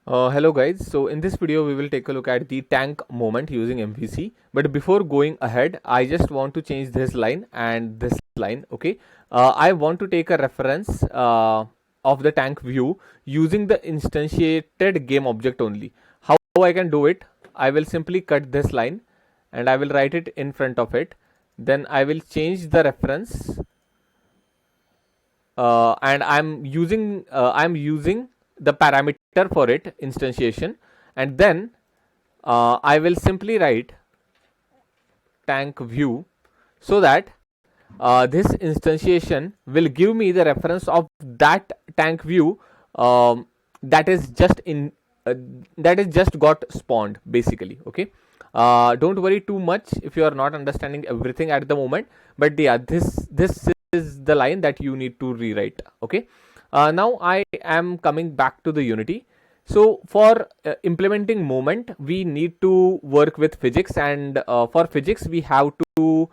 Hello guys, so in this video we will take a look at the tank moment using MVC. But before going ahead, I just want to change this line and this line. Okay, I want to take a reference of the tank view using the instantiated game object only. How I can do it? I will simply cut this line and I will write it in front of it. Then I will change the reference and I'm using the parameter for it, instantiation, and then I will simply write tank view, so that this instantiation will give me the reference of that tank view that is just in that is just got spawned basically. Okay, don't worry too much if you are not understanding everything at the moment, but yeah, this is the line that you need to rewrite. Okay, now I am coming back to the Unity. So for implementing moment, we need to work with physics, and for physics we have to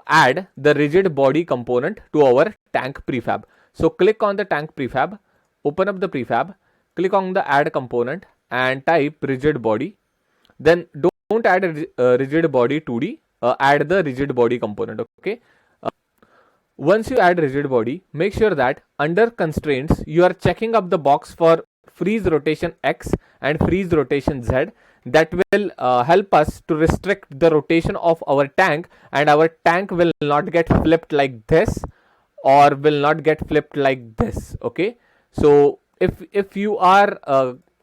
add the rigid body component to our tank prefab. So click on the tank prefab, open up the prefab, click on the add component and type rigid body. Then don't add a rigid body 2D, add the rigid body component. Okay, once you add rigid body, make sure that under constraints you are checking up the box for freeze rotation X and freeze rotation Z. That will help us to restrict the rotation of our tank, and our tank will not get flipped like this or will not get flipped like this. Okay, so if you are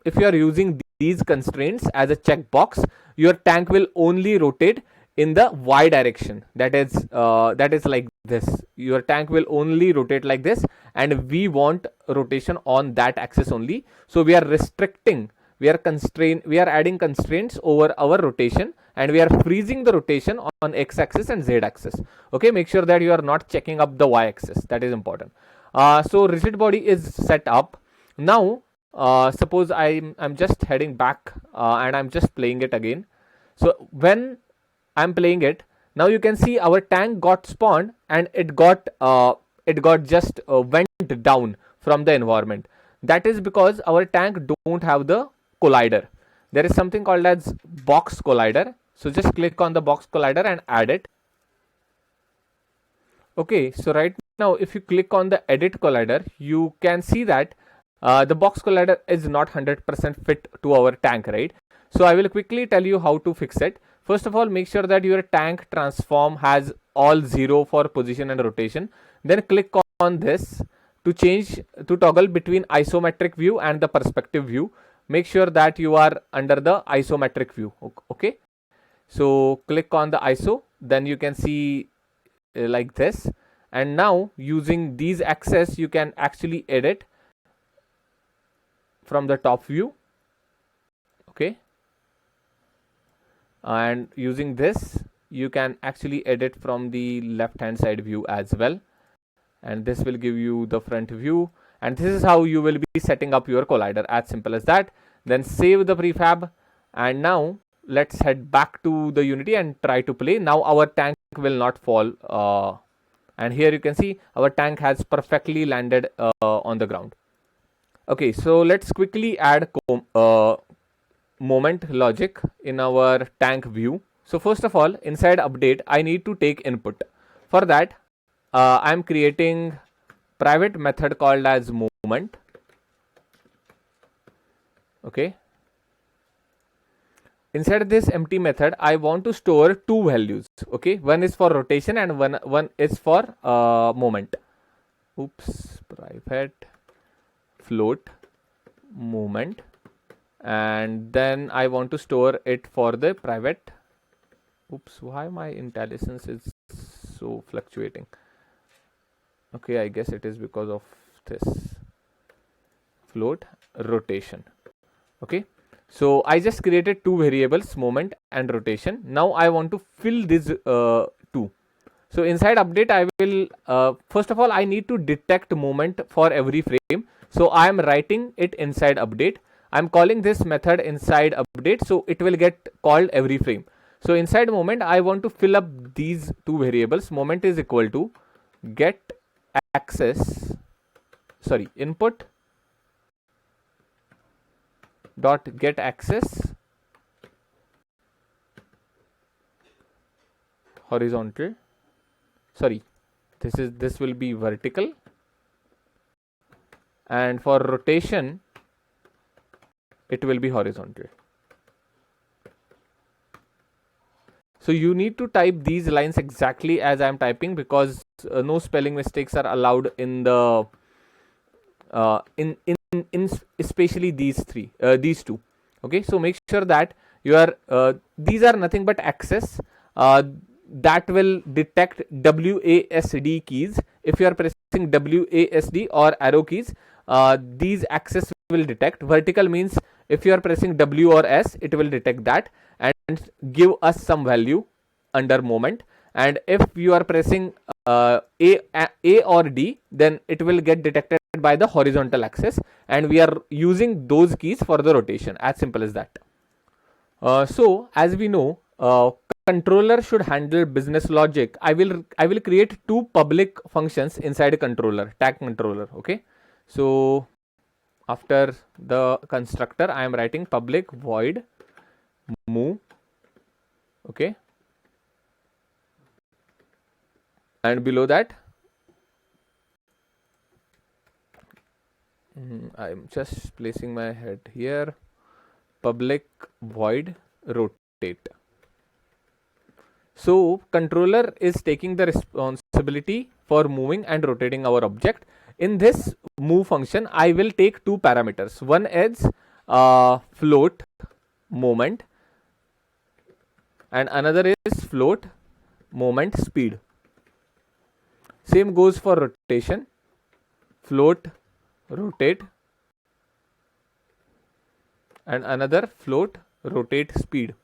using these constraints as a checkbox, your tank will only rotate in the y direction, that is like this. Your tank will only rotate like this, and we want rotation on that axis only. So we are restricting, we are adding constraints over our rotation, and we are freezing the rotation on x axis and z axis. Okay, make sure that you are not checking up the y axis, that is important. So rigid body is set up. Now suppose I'm just heading back and I'm just playing it again. So when I'm playing it now, you can see our tank got spawned and it got just went down from the environment. That is because our tank don't have the collider. There is something called as box collider. So just click on the box collider and add it. Okay, so right now if you click on the edit collider, you can see that the box collider is not 100% fit to our tank, right? So I will quickly tell you how to fix it. First of all, make sure that your tank transform has all 0 for position and rotation. Then click on this to toggle between isometric view and the perspective view. Make sure that you are under the isometric view. Okay, so click on the ISO, then you can see like this, and now using these axes you can actually edit from the top view. Okay, and using this you can actually edit from the left hand side view as well, and this will give you the front view, and this is how you will be setting up your collider, as simple as that. Then save the prefab, and now let's head back to the Unity and try to play. Now our tank will not fall, and here you can see our tank has perfectly landed on the ground. Okay, so let's quickly add moment logic in our tank view. So first of all, inside update I need to take input. For that I'm creating private method called as moment. Okay, inside this empty method I want to store two values. Okay, one is for rotation and one is for moment. Oops, private float moment, and then I want to store it for the private. Oops, why my intelligence is so fluctuating? Okay, I guess it is because of this float rotation. Okay, so I just created two variables, moment and rotation. Now I want to fill these two. So inside update I will first of all I need to detect moment for every frame. So I am writing it inside update. I'm calling this method inside update, so it will get called every frame. So inside moment I want to fill up these two variables. Moment is equal to get access, sorry, input dot get axis horizontal, sorry, this will be vertical, and for rotation it will be horizontal. So you need to type these lines exactly as I am typing, because no spelling mistakes are allowed in the in especially these two. Okay, so make sure that you are these are nothing but access that will detect WASD keys. If you are pressing WASD or arrow keys, these access will detect. Vertical means if you are pressing W or S, it will detect that and give us some value under moment. And if you are pressing A or D, then it will get detected by the horizontal axis, and we are using those keys for the rotation. As simple as that. So as we know, controller should handle business logic. I will create two public functions inside a controller, tag controller. Okay, so after the constructor, I am writing public void move. Okay, and below that, I'm just placing my head here. Public void rotate. So controller is taking the responsibility for moving and rotating our object. In this move function, I will take two parameters. One is float moment, and another is float moment speed. Same goes for rotation. Float rotate, and another float rotate speed.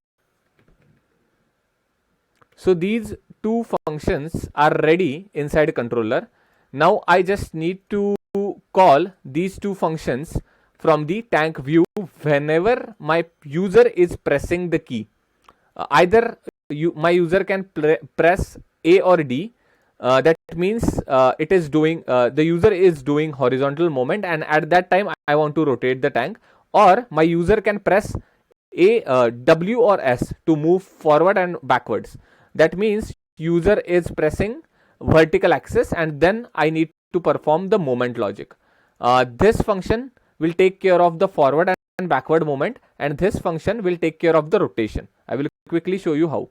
So these two functions are ready inside controller. Now I just need to call these two functions from the tank view whenever my user is pressing the key. Either my user can press A or D. That means it is doing the user is doing horizontal movement, and at that time I want to rotate the tank. Or my user can press W or S to move forward and backwards. That means user is pressing vertical axis, and then I need to perform the movement logic. This function will take care of the forward and backward movement, and this function will take care of the rotation. I will quickly show you how.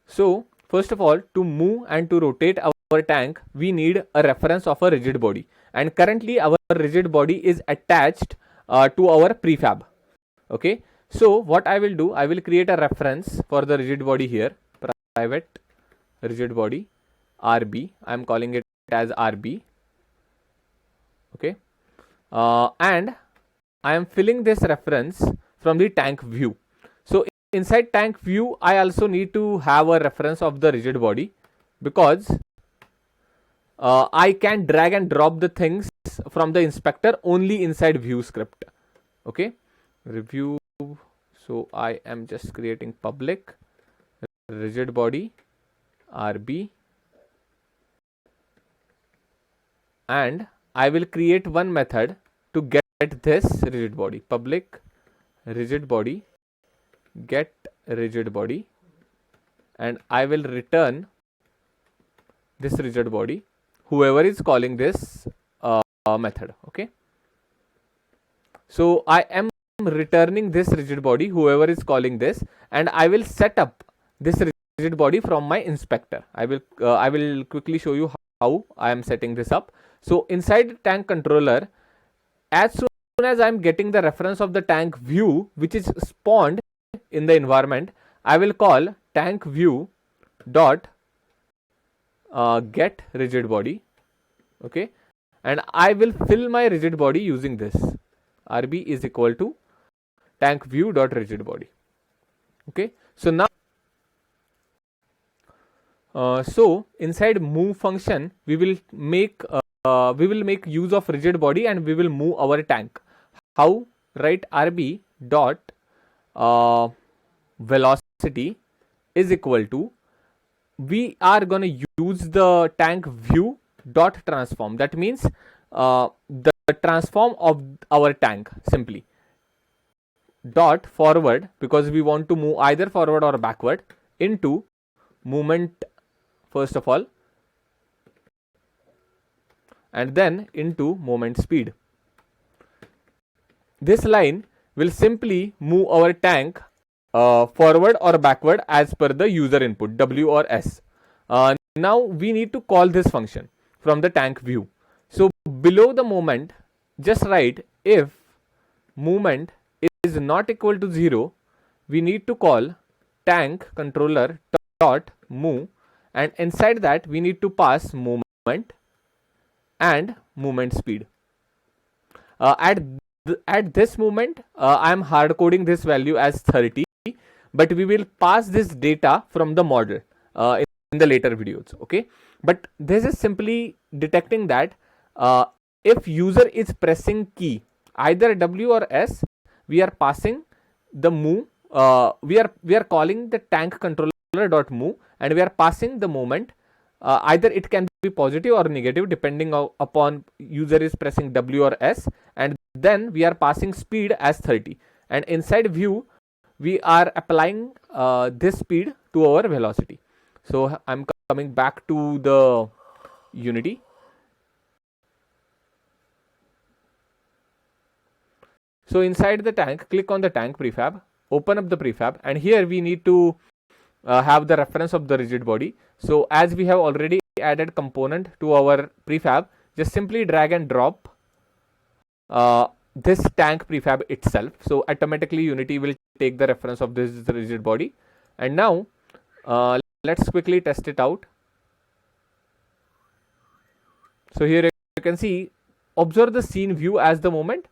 So first of all, to move and to rotate our tank, we need a reference of a rigid body, and currently our rigid body is attached to our prefab. Okay, so what I will do, I will create a reference for the rigid body here. Private rigid body RB, I am calling it as RB. Okay, and I am filling this reference from the tank view. So inside tank view, I also need to have a reference of the rigid body, because I can drag and drop the things from the inspector only inside view script. Okay, review. So I am just creating public rigid body RB, and I will create one method to get this rigid body. Public rigid body get rigid body, and I will return this rigid body, whoever is calling this method. Okay, so I am returning this rigid body, whoever is calling this, and I will set up this rigid body from my inspector. I will quickly show you how I am setting this up. So inside tank controller, as soon as I am getting the reference of the tank view which is spawned in the environment, I will call tank view dot get rigid body. Okay, and I will fill my rigid body using this. RB is equal to tank view dot rigid body. Okay, so now so inside move function, we will make use of rigid body, and we will move our tank. How? Write RB dot velocity is equal to, we are going to use the tank view dot transform. That means the transform of our tank simply. dot forward, because we want to move either forward or backward, into movement first of all, and then into moment speed. This line will simply move our tank forward or backward as per the user input W or S. Now we need to call this function from the tank view. So below the moment, just write if movement is not equal to 0, we need to call tank controller dot move, and inside that we need to pass movement and movement speed. At this moment, I am hard coding this value as 30, but we will pass this data from the model in the later videos. Okay, but this is simply detecting that if user is pressing key either W or S, we are passing the move. We are calling the tank controller dot move, and we are passing the moment. Either it can be positive or negative depending upon user is pressing W or S, and then we are passing speed as 30, and inside view we are applying this speed to our velocity. So I'm coming back to the Unity. So inside the tank, click on the tank prefab, open up the prefab, and here we need to have the reference of the rigid body. So as we have already added component to our prefab, just simply drag and drop this tank prefab itself. So automatically Unity will take the reference of this rigid body. And now let's quickly test it out. So here you can see, observe the scene view as the moment.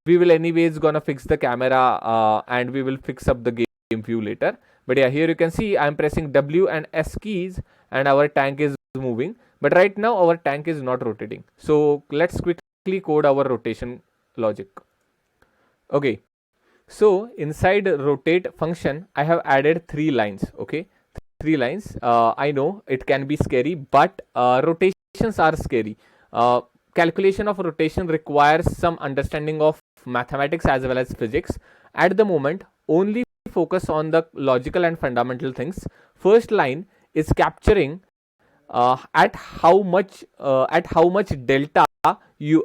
We will anyways gonna fix the camera and we will fix up the game view later. But yeah, here you can see I'm pressing W and S keys and our tank is moving. But right now our tank is not rotating. So let's quickly code our rotation logic. Okay, so inside rotate function, I have added 3 lines. Okay, 3 lines. I know it can be scary, but rotations are scary. Calculation of rotation requires some understanding of mathematics as well as physics. At the moment, only focus on the logical and fundamental things. First line is capturing at how much delta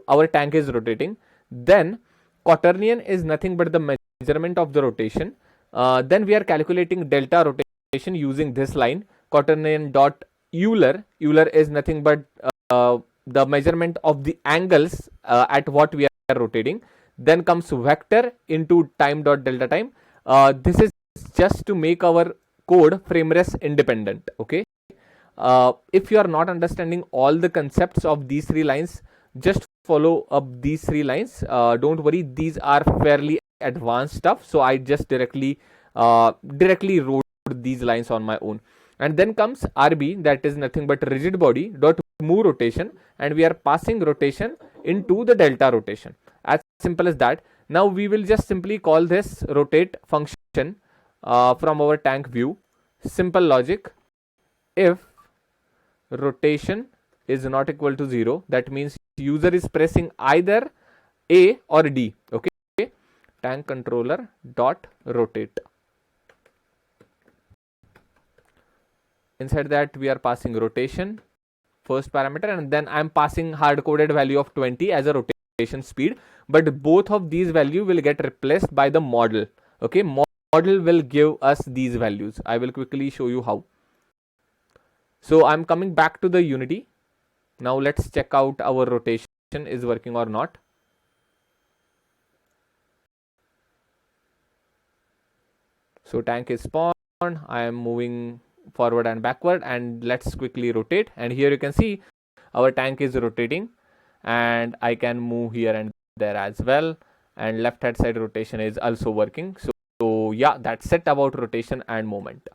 our tank is rotating. Then quaternion is nothing but the measurement of the rotation. Then we are calculating delta rotation using this line, quaternion dot Euler. Euler is nothing but the measurement of the angles at what we are rotating. Then comes vector into time dot delta time. This is just to make our code framerest independent. Okay, if you are not understanding all the concepts of these 3 lines, just follow up these 3 lines. Don't worry, these are fairly advanced stuff, so I just directly wrote these lines on my own. And then comes RB, that is nothing but rigid body dot move rotation, and we are passing rotation into the delta rotation. As simple as that. Now we will just simply call this rotate function from our tank view. Simple logic. If rotation is not equal to 0, that means user is pressing either A or D. Okay, tank controller dot rotate. Inside that we are passing rotation first parameter, and then I am passing hard coded value of 20 as a rotation speed, but both of these values will get replaced by the model. Okay, model will give us these values. I will quickly show you how. So I'm coming back to the Unity. Now let's check out our rotation is working or not. So tank is spawned, I am moving forward and backward, and let's quickly rotate, and here you can see our tank is rotating, and I can move here and there as well, and left hand side rotation is also working. So yeah, that's it about rotation and movement.